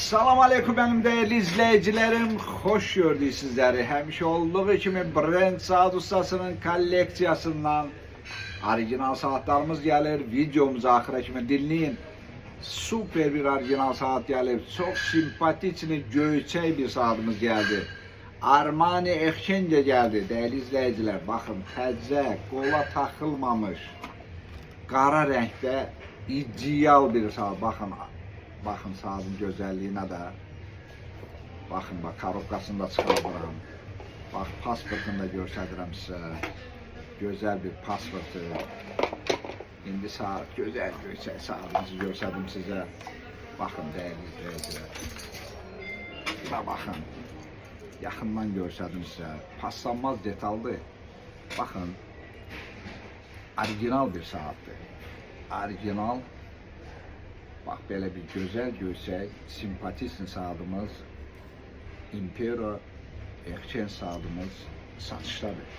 Salam aleyküm benim değerli izleyicilerim. Hoş gördük sizleri. Həmişə olduğu kimi Brent saat ustasının kolleksiyasından orijinal saatlarımız gelir. Videomuzu axıra kimi dinleyin. Süper bir orijinal saat gelir. Çok simpatik, göyçək bir saatimiz geldi. Armani Exchange geldi değerli izleyiciler. Bakın təzə, qola taxılmamış, qara renkdə ideal bir saat. Bakın saatın gözəlliyinə də. Bakın bak, korobkasını da çıxardıram. Bak, pasportunu da göstərirəm sizə. Gözəl bir pasportu. İndi saat gözəl göyçək saatımızı göstərdim sizə. Bakın değerli izləyicilər. Buna bakın. Yaxından göstərdim sizə. Paslanmaz detallı. Bakın. Orijinal bir saatdir. Orijinal. Bak, belə bir gözəl göyçək, simpatik saatımız, Impero Exchange saatımız satışdadır.